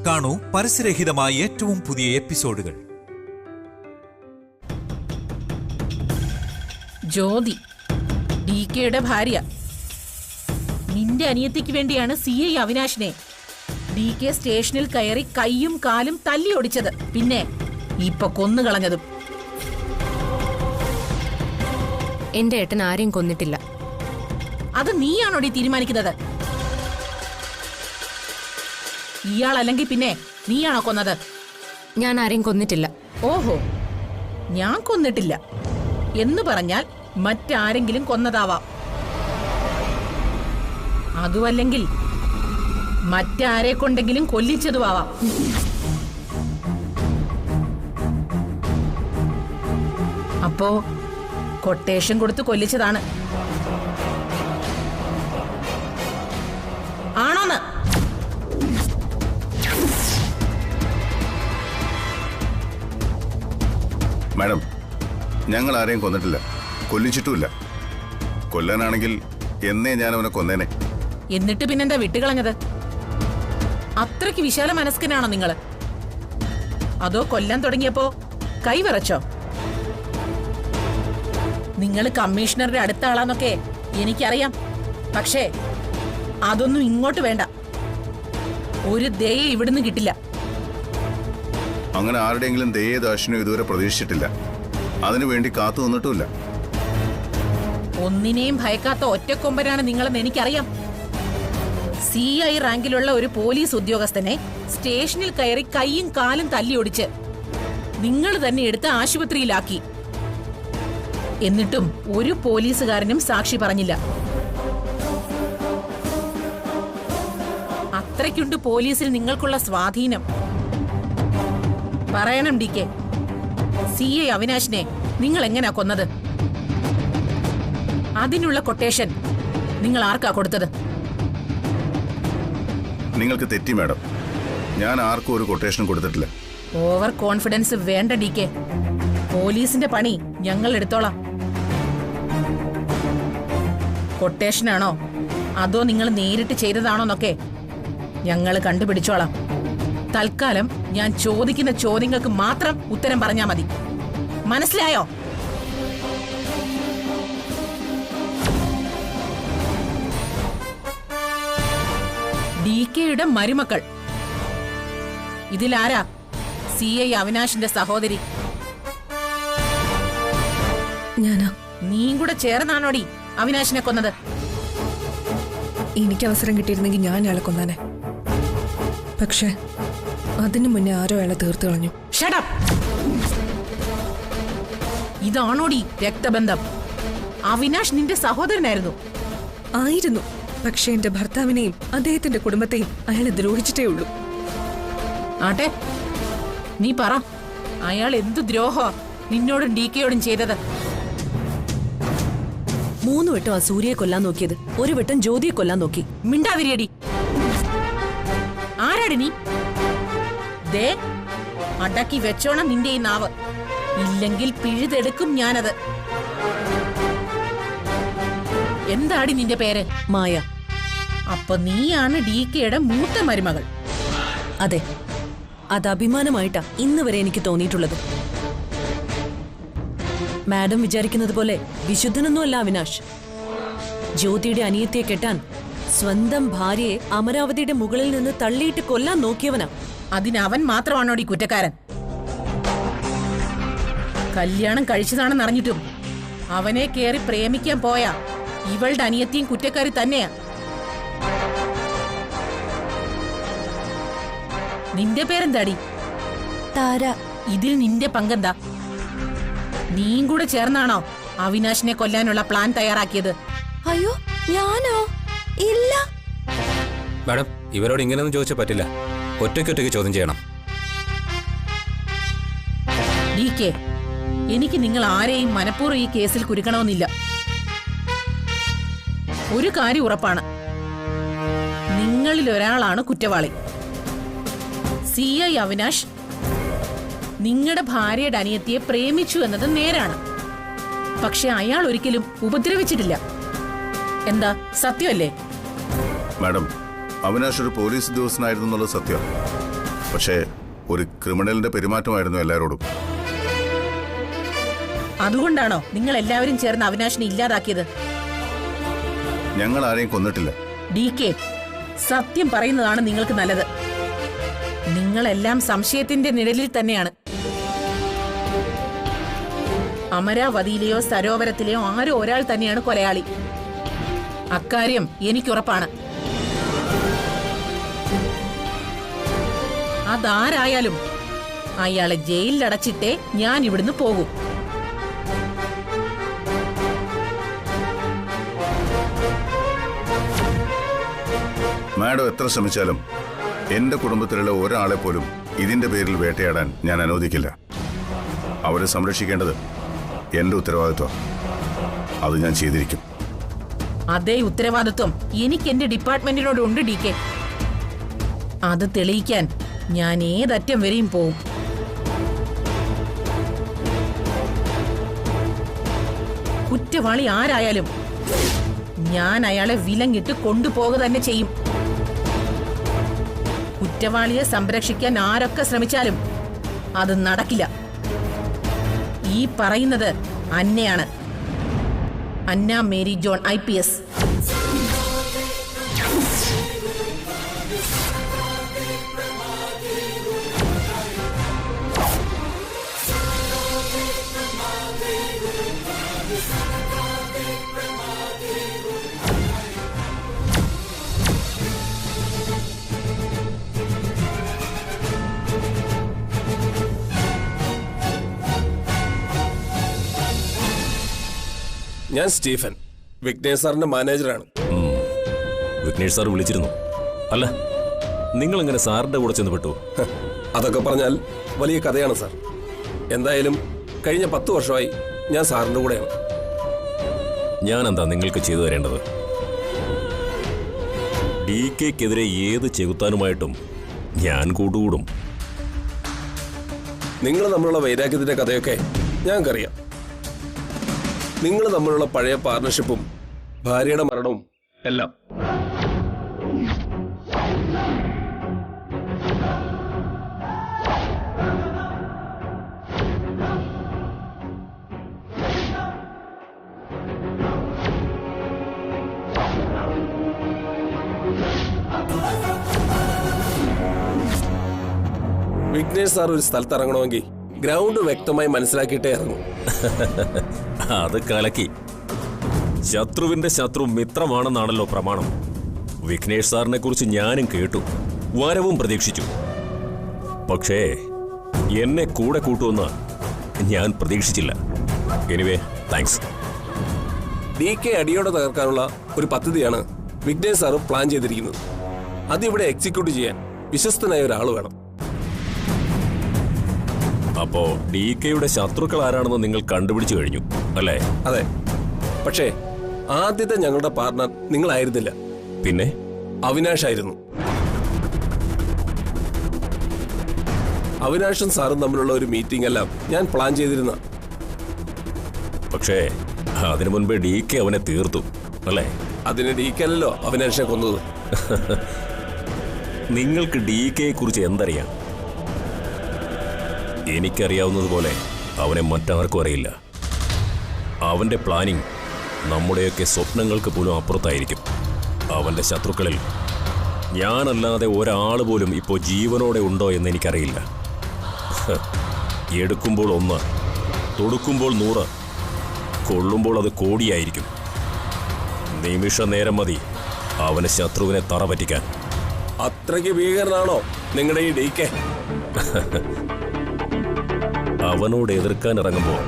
കാണൂ പരസ്യരഹിതമായ ഏറ്റവും പുതിയ എപ്പിസോഡുകൾ. ജ്യോതി DKയുടെ ഭാര്യ. നിന്റെ അനിയത്തിക്ക് വേണ്ടിയാണ് CI അവിനാശിനെ DK സ്റ്റേഷനിൽ കയറി കൈയും കാലും തല്ലി ഒടിച്ചത്. പിന്നെ ഇപ്പൊ കൊന്നുകളഞ്ഞതും. എന്റെ ഏട്ടൻ ആരെയും കൊന്നിട്ടില്ല. അത് നീയാണോടി തീരുമാനിക്കുന്നത്? ഇയാളല്ലെങ്കിൽ പിന്നെ നീയാണോ കൊന്നത്? ഞാൻ ആരെയും കൊന്നിട്ടില്ല. ഓഹോ, ഞാൻ കൊന്നിട്ടില്ല എന്ന് പറഞ്ഞാൽ മറ്റാരെങ്കിലും കൊന്നതാവാം. അതുമല്ലെങ്കിൽ മറ്റാരെ കൊണ്ടെങ്കിലും കൊല്ലിച്ചതുമാവാം. അപ്പോ കൊട്ടേഷൻ കൊടുത്ത് കൊല്ലിച്ചതാണ് ആണോന്ന്? മാഡം, ഞങ്ങൾ ആരെയും കൊന്നിട്ടില്ല, കൊല്ലിച്ചിട്ടുമില്ല. കൊല്ലാനാണെങ്കിൽ എന്നേ ഞാൻ അവനെ കൊന്നേനെ. എന്നിട്ട് പിന്നെന്താ വിട്ടുകളഞ്ഞത്? അത്രയ്ക്ക് വിശാല മനസ്കനാണോ നിങ്ങള്? അതോ കൊല്ലാൻ തുടങ്ങിയപ്പോ കൈവിറച്ചോ? നിങ്ങൾ കമ്മീഷണറുടെ അടുത്ത ആളാന്നൊക്കെ എനിക്കറിയാം. പക്ഷേ അതൊന്നും ഇങ്ങോട്ട് വേണ്ട. ഒരു ദയ ഇവിടുന്ന് കിട്ടില്ല. അങ്ങനെ ആരുടെയെങ്കിലും ദയദാക്ഷിണ്യം ഇതുവരെ പ്രതീക്ഷിച്ചിട്ടില്ല. അതിനുവേണ്ടി കാത്തു നിന്നിട്ടുമില്ല. ഒന്നിനെയും ഭയക്കാത്ത ഒറ്റക്കൊമ്പനാണ് നിങ്ങളെന്ന് എനിക്കറിയാം. CI റാങ്കിലുള്ള ഒരു പോലീസ് ഉദ്യോഗസ്ഥനെ സ്റ്റേഷനിൽ കയറി കൈയും കാലും തല്ലിയൊടിച്ച് നിങ്ങൾ തന്നെ എടുത്ത് ആശുപത്രിയിലാക്കി. എന്നിട്ടും ഒരു പോലീസുകാരനും സാക്ഷി പറഞ്ഞില്ല. അത്രയ്ക്കുണ്ട് പോലീസിൽ നിങ്ങൾക്കുള്ള സ്വാധീനം. പറയണം DK, CI അവിനാശിനെ നിങ്ങൾ എങ്ങനെയാ കൊന്നത്? അതിനുള്ള കൊട്ടേഷൻ നിങ്ങൾ ആർക്കാ കൊടുത്തത്? നിങ്ങൾക്ക് തെറ്റി മാഡം. ഞാൻ ആർക്കും ഒരു കൊട്ടേഷൻ കൊടുത്തിട്ടില്ല. ഓവർ കോൺഫിഡൻസ് വേണ്ട DK. പോലീസിന്റെ പണി ഞങ്ങൾ എടുത്തോളാം. കൊട്ടേഷനാണോ അതോ നിങ്ങൾ നേരിട്ട് ചെയ്തതാണോന്നൊക്കെ ഞങ്ങൾ കണ്ടുപിടിച്ചോളാം. തൽക്കാലം ഞാൻ ചോദിക്കുന്ന ചോദ്യങ്ങൾക്ക് മാത്രം ഉത്തരം പറഞ്ഞാ മതി. മനസ്സിലായോ? DKയുടെ മരുമക്കൾ. ഇതിലാരാ CI അവിനാശിന്റെ സഹോദരി? ഞാനാ. നീയും കൂടെ ചേർന്നാണോടി അവിനാശിനെ കൊന്നത്? എനിക്ക് അവസരം കിട്ടിയിരുന്നെങ്കിൽ ഞാൻ അയാളെ കൊന്നാനെ. പക്ഷെ അതിനു മുന്നേ ആരോ അയാളെ തീർത്തു കളഞ്ഞു. Shut up! ഇതാണോടി രക്തബന്ധം? അവിനാശ് നിന്റെ സഹോദരനായിരുന്നു. ആയിരുന്നു. പക്ഷെ എന്റെ ഭർത്താവിനെയും അദ്ദേഹത്തിന്റെ കുടുംബത്തെയും അയാളെ ദ്രോഹിച്ചിട്ടേ ഉള്ളൂ. ആട്ടെ, നീ പറ, അയാൾ എന്തു ദ്രോഹോ നിന്നോടും DKയോടും ചെയ്തത്? 3 വട്ടം ആ സൂര്യയെ കൊല്ലാൻ നോക്കിയത്, 1 വട്ടം ജ്യോതിയെ കൊല്ലാൻ നോക്കി. മിണ്ടാതിരിയടി. ആരാടി നീ? ദേ, അടക്കി വെച്ചോണം നിന്റെ ഈ നാവ്. ഇല്ലെങ്കിൽ പിഴുതെടുക്കും ഞാനത്. എന്താടി നിന്റെ പേര്? മായ. അപ്പൊ നീയാണ് DKയുടെ മൂത്ത മരുമകൾ? അതെ, അത് അഭിമാനമായിട്ടാ ഇന്ന് വരെ എനിക്ക് തോന്നിയിട്ടുള്ളത്. മാഡം വിചാരിക്കുന്നത് പോലെ വിശുദ്ധനൊന്നുമല്ല അവിനാശ്. ജ്യോതിയുടെ അനിയത്തിയെ കെട്ടാൻ സ്വന്തം ഭാര്യയെ അമരാവതിയുടെ മുകളിൽ നിന്ന് തള്ളിയിട്ട് കൊല്ലാൻ നോക്കിയവനാ. അതിനവൻ മാത്രമാണോടി കുറ്റക്കാരൻ? കല്യാണം കഴിച്ചതാണെന്ന് അറിഞ്ഞിട്ടും അവനെ കേറി പ്രേമിക്കാൻ പോയ ഇവളുടെ അനിയത്തിയും കുറ്റക്കാരി തന്നെയാ. നിന്റെ പേരെന്താടി? താര. ഇതിൽ നിന്റെ പങ്കെന്താ? നീയും കൂടെ ചേർന്നാണോ അവിനാശിനെ കൊല്ലാനുള്ള പ്ലാൻ തയ്യാറാക്കിയത്? അയ്യോ, ഞാനോ? ഇല്ല മാഡം, ഇവരോട് ഇങ്ങനെയൊന്നും ചോദിച്ചാൽ പറ്റില്ല. ഒറ്റയ്ക്കൊറ്റയ്ക്ക് ചോദ്യം ചെയ്യണം. DK, എനിക്ക് നിങ്ങൾ ആരെയും മനഃപൂർവ്വം ഈ കേസിൽ കുരുക്കണമെന്നില്ല. ഒരു കാര്യം ഉറപ്പാണ്, നിങ്ങളിൽ ഒരാളാണ് കുറ്റവാളി. CI അവിനാശ് നിങ്ങളുടെ ഭാര്യയുടെ അനിയത്തിയെ പ്രേമിച്ചു എന്നത് നേരാണ്. പക്ഷെ അയാൾ ഒരിക്കലും ഉപദ്രവിച്ചിട്ടില്ല. എന്താ, സത്യമല്ലേ? മാഡം, അവിനാശ് ഒരു പോലീസ് ഉദ്യോഗസ്ഥനായിരുന്നു എന്നുള്ളത് സത്യം. പക്ഷേ ഒരു ക്രിമിനലിന്റെ പെരുമാറ്റമായിരുന്നു എല്ലാവരോടും. അതുകൊണ്ടാണോ നിങ്ങൾ എല്ലാവരും ചേർന്ന് അവിനാശിനെ ഇല്ലാതാക്കിയത്? ഞങ്ങൾ ആരെയും കൊന്നിട്ടില്ല. DK, സത്യം പറയുന്നതാണ് നിങ്ങൾക്ക് നല്ലത്. നിങ്ങളെല്ലാം സംശയത്തിന്റെ നിഴലിൽ തന്നെയാണ്. അമരാവതിയിലെയോ സരോവരത്തിലെയോ ആരോ ഒരാൾ തന്നെയാണ് കൊലയാളി. അക്കാര്യം എനിക്കുറപ്പാണ്. അതാരായാലും അയാളെ ജയിലിലടച്ചിട്ടേ ഞാൻ ഇവിടുന്ന് പോകും. മാഡം എത്ര ശ്രമിച്ചാലും എന്റെ കുടുംബത്തിലുള്ള ഒരാളെ പോലും ഇതിന്റെ പേരിൽ വേട്ടയാടാൻ ഞാൻ അനുവദിക്കില്ല. അവരെ സംരക്ഷിക്കേണ്ടത് എന്റെ ഉത്തരവാദിത്വം. അത് ഞാൻ ചെയ്തിരിക്കും. അതേ ഉത്തരവാദിത്വം എനിക്ക് എന്റെ ഡിപ്പാർട്ട്മെന്റിനോടുണ്ട് DK. അത് തെളിയിക്കാൻ ഞാൻ ഏതറ്റം വരെയും പോവും. കുറ്റവാളി ആരായാലും ഞാൻ അയാളെ വിലങ്ങിട്ട് കൊണ്ടുപോകുക തന്നെ ചെയ്യും. കുറ്റവാളിയെ സംരക്ഷിക്കാൻ ആരൊക്കെ ശ്രമിച്ചാലും അത് നടക്കില്ല. ഈ പറയുന്നത് അന്നയാണ്, അന്ന മേരി ജോൺ IPS. ഞാൻ സ്റ്റീഫൻ, വിഘ്നേഷ് സാറിന്റെ മാനേജറാണ്. വിഘ്നേഷ് സാർ വിളിച്ചിരുന്നു. അല്ല, നിങ്ങൾ എങ്ങനെ സാറിന്റെ കൂടെ ചെന്ന് വിട്ടു? അതൊക്കെ പറഞ്ഞാൽ വലിയ കഥയാണ് സാർ. എന്തായാലും കഴിഞ്ഞ 10 വർഷമായി ഞാൻ സാറിന്റെ കൂടെയാണ്. ഞാൻ എന്താ നിങ്ങൾക്ക് ചെയ്തു തരേണ്ടത്? DKക്കെതിരെ ഏത് ചെകുത്താനുമായിട്ടും ഞാൻ കൂട്ടുകൂടും. നിങ്ങൾ തമ്മിലുള്ള വൈരാഗ്യത്തിന്റെ കഥയൊക്കെ ഞങ്ങൾക്കറിയാം. നിങ്ങൾ തമ്മിലുള്ള പഴയ പാർട്ണർഷിപ്പും ഭാര്യയുടെ മരണവും എല്ലാം. വിഘ്നേഷ് സാർ ഒരു സ്ഥലത്ത് ഇറങ്ങണമെങ്കിൽ ഗ്രൗണ്ട് വ്യക്തമായി മനസ്സിലാക്കിയിട്ടേ ഇറങ്ങും. അത് കലക്കി. ശത്രുവിന്റെ ശത്രു മിത്രമാണെന്നാണല്ലോ പ്രമാണം. വിഘ്നേഷ് സാറിനെ കുറിച്ച് ഞാനും കേട്ടു, വരവും പ്രതീക്ഷിച്ചു. പക്ഷേ എന്നെ കൂടെ കൂട്ടുമെന്ന് ഞാൻ പ്രതീക്ഷിച്ചില്ല. Anyway, thanks. DK അടിയോടെ തകർക്കാനുള്ള ഒരു പദ്ധതിയാണ് വിഘ്നേഷ് സാർ പ്ലാൻ ചെയ്തിരിക്കുന്നത്. അതിവിടെ എക്സിക്യൂട്ട് ചെയ്യാൻ വിശ്വസ്തനായ ഒരാൾ വേണം. അപ്പോ DKയുടെ ശത്രുക്കൾ ആരാണെന്ന് നിങ്ങൾ കണ്ടുപിടിച്ചു കഴിഞ്ഞു അല്ലേ? അതെ, പക്ഷേ ആദ്യത്തെ ഞങ്ങളുടെ പാർട്ണർ നിങ്ങളായിരുന്നില്ല. പിന്നെ അവിനാഷ് ആയിരുന്നു. അവിനാഷും സാറും തമ്മിലുള്ള ഒരു മീറ്റിംഗ് എല്ലാം ഞാൻ പ്ലാൻ ചെയ്തിരുന്ന. പക്ഷേ അതിനു മുൻപേ DK അവനെ തീർത്തു അല്ലേ? അതിന് DK അല്ലല്ലോ അവിനാഷിനെ കൊന്നത്. നിങ്ങൾക്ക് DKയെ കുറിച്ച് എന്തറിയാം? എനിക്കറിയാവുന്നതുപോലെ അവനെ മറ്റാർക്കും അറിയില്ല. അവന്റെ പ്ലാനിങ് നമ്മുടെയൊക്കെ സ്വപ്നങ്ങൾക്ക് പോലും അപ്പുറത്തായിരിക്കും. അവന്റെ ശത്രുക്കളിൽ ഞാനല്ലാതെ ഒരാൾ പോലും ഇപ്പോൾ ജീവനോടെ ഉണ്ടോ എന്ന് എനിക്കറിയില്ല. എടുക്കുമ്പോൾ 1, തൊടുക്കുമ്പോൾ 100, കൊള്ളുമ്പോൾ അത് കോടിയായിരിക്കും. നിമിഷ നേരം മതി അവന് ശത്രുവിനെ തറ പറ്റിക്കാൻ. അത്രയ്ക്ക് ഭീകരനാണോ നിങ്ങളുടെ ഈ DK? അവനോട് എതിർക്കാൻ ഇറങ്ങുമ്പോൾ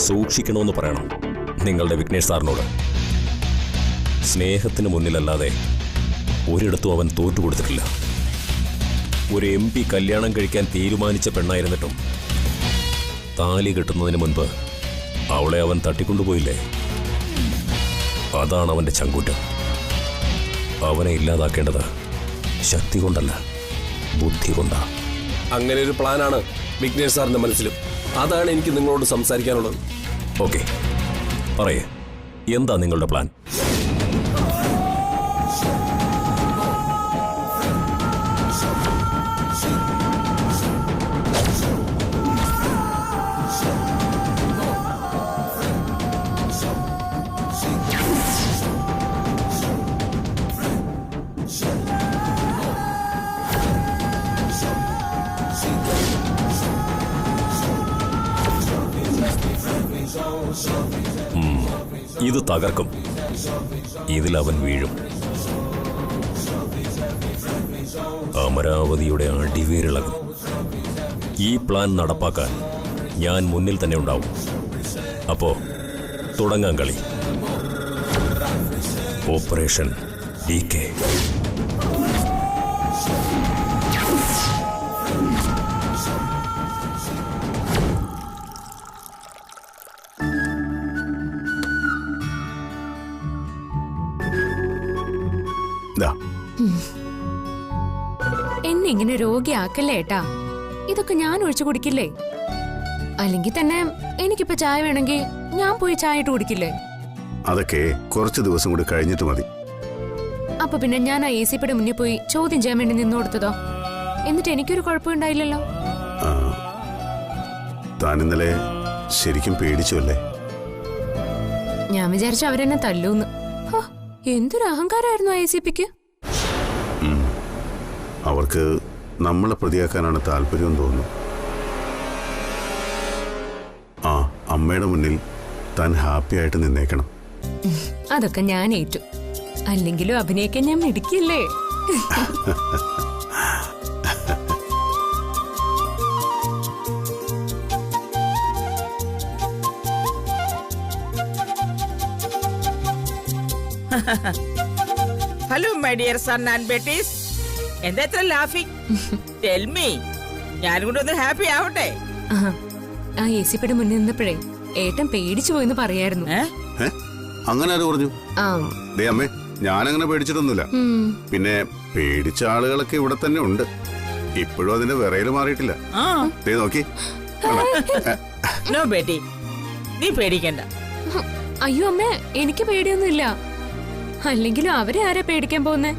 സൂക്ഷിക്കണമെന്ന് പറയണം നിങ്ങളുടെ വിഘ്നേഷ് സാറിനോട്. സ്നേഹത്തിന് മുന്നിലല്ലാതെ ഒരിടത്തും അവൻ തോറ്റുകൊടുത്തിട്ടില്ല. ഒരു MP കല്യാണം കഴിക്കാൻ തീരുമാനിച്ച പെണ്ണായിരുന്നിട്ടും താലി കെട്ടുന്നതിന് മുൻപ് അവളെ അവൻ തട്ടിക്കൊണ്ടുപോയില്ലേ? അതാണ് അവന്റെ ചങ്കൂറ്റം. അവനെ ഇല്ലാതാക്കേണ്ടത് ശക്തി കൊണ്ടല്ല, ബുദ്ധി കൊണ്ടാ. അങ്ങനെ ഒരു പ്ലാനാണ് വിഘ്നേഷ് സാറിന്റെ മനസ്സിലും. അതാണ് എനിക്ക് നിങ്ങളോട് സംസാരിക്കാനുള്ളത്. ഓക്കെ, പറയേ, എന്താ നിങ്ങളുടെ പ്ലാൻ? ഇത് തകർക്കും. ഇതിലവൻ വീഴും. അമരാവതിയുടെ അടിവേരിളകും. ഈ പ്ലാൻ നടപ്പാക്കാൻ ഞാൻ മുന്നിൽ തന്നെ ഉണ്ടാവും. അപ്പോ തുടങ്ങാൻ കളി. Operation DK. എന്നെ ഇങ്ങനെ രോഗിയാക്കല്ലേ ഏട്ടാ. ഇതൊക്കെ ഞാൻ ഒഴിച്ചു കുടിക്കില്ലേ? അല്ലെങ്കിൽ തന്നെ എനിക്കിപ്പോ ചായ വേണമെങ്കിൽ ഞാൻ പോയി ചായ ഇട്ട് കുടിക്കില്ലേ? അതൊക്കെ കുറച്ച് ദിവസം കൂടി കഴിഞ്ഞിട്ട് മതി. അപ്പൊ പിന്നെ ഞാൻ ആ ACPയുടെ മുന്നിൽ പോയി ചോദ്യം ചെയ്യാൻ വേണ്ടി നിന്നു കൊടുത്തതോ? എന്നിട്ട് എനിക്കൊരു കുഴപ്പമുണ്ടായില്ലല്ലോ. താൻ ഇന്നലെ ശരിക്കും പേടിച്ചു അല്ലേ? ഞാൻ വിചാരിച്ചു അവരെന്നെ തല്ലൂന്ന്. എന്തൊരു അഹങ്കാരമായിരുന്നു ACPക്ക്. അവർക്ക് നമ്മളെ പ്രതിയാക്കാനാണ് താല്പര്യം തോന്നുന്നു. അമ്മയുടെ മുന്നിൽ താൻ ഹാപ്പി ആയിട്ട് നിന്നേക്കണം. അതൊക്കെ ഞാൻ ഏറ്റു. അല്ലെങ്കിലും അഭിനയിക്കാൻ ഞാൻ മിടിക്കില്ലേ? Hello my dear son and ബേട്ടീസ്. എന്താ ഇത്ര ലാഫിംഗ്? Tell me. ഞാനും കൂടെ ഒന്ന് ഹാപ്പി ആവട്ടെ. ആ ACPയുടെ മുന്നിൽ നിന്നപ്പോഴേ ഏട്ടൻ പേടിച്ചു പോയെന്ന് പറയായിരുന്നു. അങ്ങനെ ആര് പറഞ്ഞു? അമ്മേ, ഞാനങ്ങനെ പേടിച്ചിട്ടൊന്നുമില്ല. പിന്നെ പേടിച്ച ആളുകളൊക്കെ ഇവിടെ തന്നെ ഉണ്ട്. ഇപ്പോഴും അതിന്റെ വിറയില് മാറിയിട്ടില്ല. നോക്കി. നോ ബേട്ടി, നീ പേടിക്കണ്ട. അയ്യോ അമ്മേ, എനിക്ക് പേടിയൊന്നുമില്ല. അല്ലെങ്കിലും അവരെ ആരാ പേടിക്കാൻ പോകുന്നേ?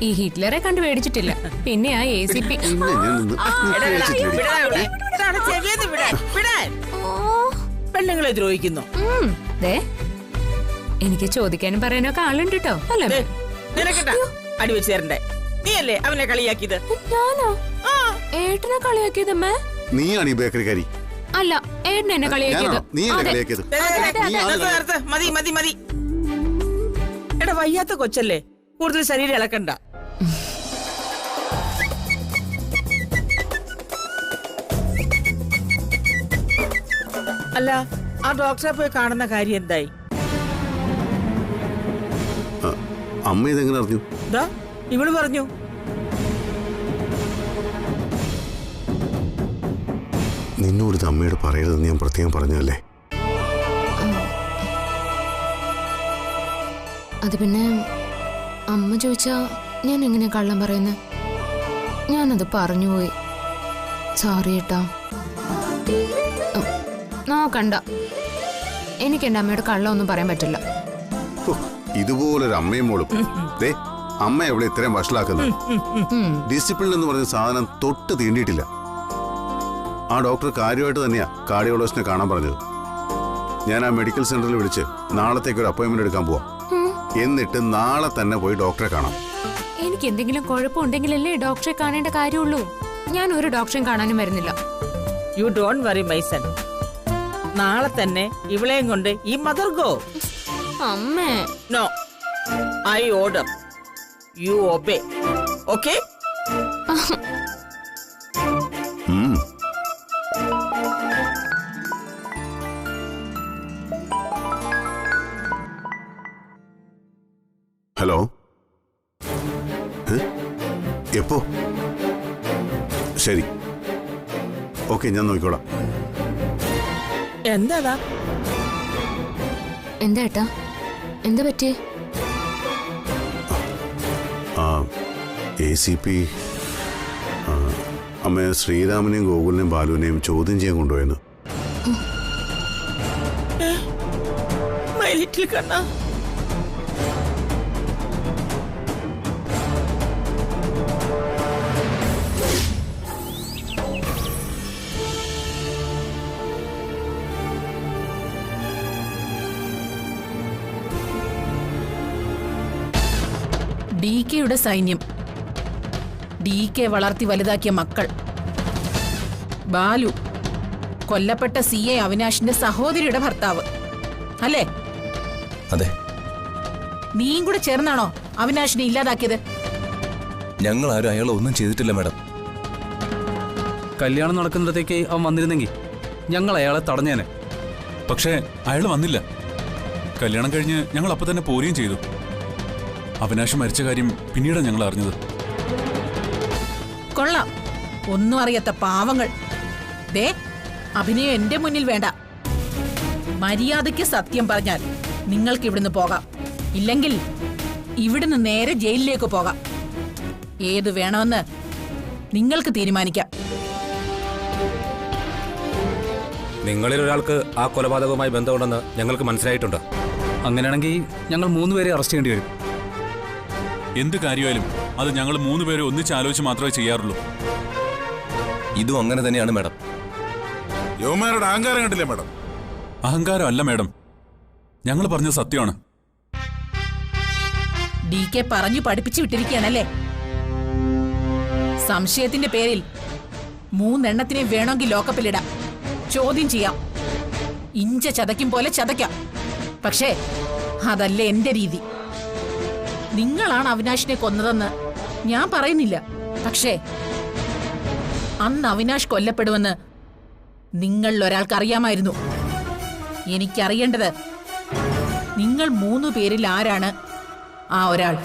ഈ ഹിറ്റ്ലറെ കണ്ടു പേടിച്ചിട്ടില്ല. പിന്നെ ആ ACP. പെണ്ണുങ്ങളെ ദ്രോഹിക്കുന്നു. എനിക്ക് ചോദിക്കാനും പറയാനൊക്കെ ആളുണ്ട് കേട്ടോ. അല്ലേ അടി വെച്ച് തരണ്ടേ? നീയല്ലേ അവനെ കളിയാക്കിയത്? ഞാനോ? ഏട്ടനെ കളിയാക്കിയതമ്മേ? നീയാണ് ഈ ബേക്കറിക്കാരി. അല്ല, ഏട്ടൻ എന്നെ കളിയാക്കിയത്. മതി മതി മതി. എടാ, വയ്യാത്ത കൊച്ചല്ലേ, കൂടുതൽ ശരീരം ഇളക്കണ്ട. അല്ല, ആ ഡോക്ടറെ പോയി കാണുന്ന കാര്യം എന്തായി? അമ്മ ഇതെങ്ങനെ അറിഞ്ഞു? ഇവള് പറഞ്ഞു. നിന്നോട് ഇത് അമ്മയോട് പറയരുതെന്ന് ഞാൻ പ്രത്യേകം പറഞ്ഞല്ലേ? അത് പിന്നെ അമ്മ ചോദിച്ചാ ഞാൻ എങ്ങനെ കള്ളം പറയുന്നത്? ഞാനത് പറഞ്ഞുപോയി. സോറി ഏട്ടാ. നോക്കണ്ട, എനിക്ക് എന്റെ അമ്മയോട് കള്ളമൊന്നും പറയാൻ പറ്റില്ല. ഇതുപോലൊരു അമ്മയും മോളും. അമ്മ എവിടെ ഇത്രയും വഷളാക്കുന്നത്? ഡിസിപ്ലിൻ എന്ന് പറഞ്ഞ സാധനം തൊട്ട് തീണ്ടിയിട്ടില്ല. ആ ഡോക്ടർ കാര്യമായിട്ട് തന്നെയാ കാർഡിയോളജിസ്റ്റിനെ കാണാൻ പറഞ്ഞത്. ഞാൻ ആ മെഡിക്കൽ സെന്ററിൽ വിളിച്ച് നാളത്തേക്ക് ഒരു അപ്പോയിന്റ്മെന്റ് എടുക്കാൻ പോവാം. എന്നിട്ട് നാളെ തന്നെ പോയി ഡോക്ടറെ കാണാം. എനിക്ക് എന്തെങ്കിലും കുഴപ്പമുണ്ടെങ്കിലല്ലേ ഡോക്ടറെ കാണേണ്ട കാര്യമുള്ളൂ. ഞാൻ ഒരു ഡോക്ടറെയും കാണാനും വരുന്നില്ല. You don't worry my son. നാളെ തന്നെ ഇവളെയും കൊണ്ട് ഈ മദർ ഗോ. അമ്മേ, no, I order, you obey. Okay? Hello, എപ്പോ? ശരി, ഓക്കെ, ഞാൻ നോക്കിക്കോളാം. എന്താടാ? എന്താ ഏട്ടാ, എന്താ പറ്റിയേ? ACP അമ്മ ശ്രീരാമനെയും ഗോകുലിനെയും ബാലുവിനെയും ചോദ്യം ചെയ്യാൻ കൊണ്ടുപോയെന്ന്. മൈ ലിറ്റിൽ കണ്ണാ. DKയുടെ സൈന്യം, DK വളർത്തി വലുതാക്കിയ മക്കൾ, ബാലു, കൊല്ലപ്പെട്ട CI അവിനാഷിന്റെ സഹോദരിയുടെ ഭർത്താവ് അല്ലേ? അതെ. നീയും കൂടെ ചേർന്നാണോ അവിനാഷിനെ ഇല്ലാതാക്കിയത്? ഞങ്ങൾ ആരും അയാളെ ഒന്നും ചെയ്തിട്ടില്ല മാഡം. കല്യാണം നടക്കുന്നിടത്തേക്ക് അവൻ വന്നിരുന്നെങ്കിൽ ഞങ്ങൾ അയാളെ തടഞ്ഞേനെ. പക്ഷേ അയാൾ വന്നില്ല. കല്യാണം കഴിഞ്ഞ് ഞങ്ങൾ അപ്പൊ തന്നെ പോരുകയും ചെയ്തു. അവിനാശ് മരിച്ച കാര്യം പിന്നീടാണ് ഞങ്ങൾ അറിഞ്ഞത്. കൊള്ളാം, ഒന്നും അറിയാത്ത പാവങ്ങൾ. ദേ, അഭിനയം എന്റെ മുന്നിൽ വേണ്ട. മര്യാദയ്ക്ക് സത്യം പറഞ്ഞാൽ നിങ്ങൾക്ക് ഇവിടുന്ന് പോകാം. ഇല്ലെങ്കിൽ ഇവിടുന്ന് നേരെ ജയിലിലേക്ക് പോകാം. ഏത് വേണമെന്ന് നിങ്ങൾക്ക് തീരുമാനിക്കാം. നിങ്ങളിൽ ഒരാൾക്ക് ആ കൊലപാതകവുമായി ബന്ധമുണ്ടെന്ന് ഞങ്ങൾക്ക് മനസ്സിലായിട്ടുണ്ട്. അങ്ങനെയാണെങ്കിൽ ഞങ്ങൾ 3 പേരെ അറസ്റ്റ് ചെയ്യേണ്ടി വരും. എന്ത് കാര്യമായാലും അത് ഞങ്ങൾ 3 പേരെ ഒന്നിച്ച് ആലോചിച്ച് മാത്രമേ ചെയ്യാറുള്ളൂ. ഇതും അങ്ങനെ തന്നെയാണ് മാഡം. യുവമാരുടെ അഹങ്കാരം കണ്ടില്ലേ മാഡം? അഹങ്കാരം അല്ല മാഡം, ഞങ്ങൾ പറഞ്ഞത് സത്യമാണ്. DK പറഞ്ഞു പഠിപ്പിച്ചു വിട്ടിരിക്കുകയാണല്ലേ? സംശയത്തിന്റെ പേരിൽ 3 എണ്ണത്തിനെ വേണമെങ്കിൽ ലോക്കപ്പിലിടാം, ചോദ്യം ചെയ്യാം, ഇഞ്ച ചതയ്ക്കും പോലെ ചതയ്ക്കാം. പക്ഷേ അതല്ല എന്റെ രീതി. നിങ്ങളാണ് അവിനാഷിനെ കൊന്നതെന്ന് ഞാൻ പറയുന്നില്ല. പക്ഷേ അന്ന് അവിനാഷ് കൊല്ലപ്പെടുമെന്ന് നിങ്ങളിൽ ഒരാൾക്ക് അറിയാമായിരുന്നു. എനിക്കറിയേണ്ടത് നിങ്ങൾ 3 പേരിൽ ആരാണ് ആ ഒരാൾ.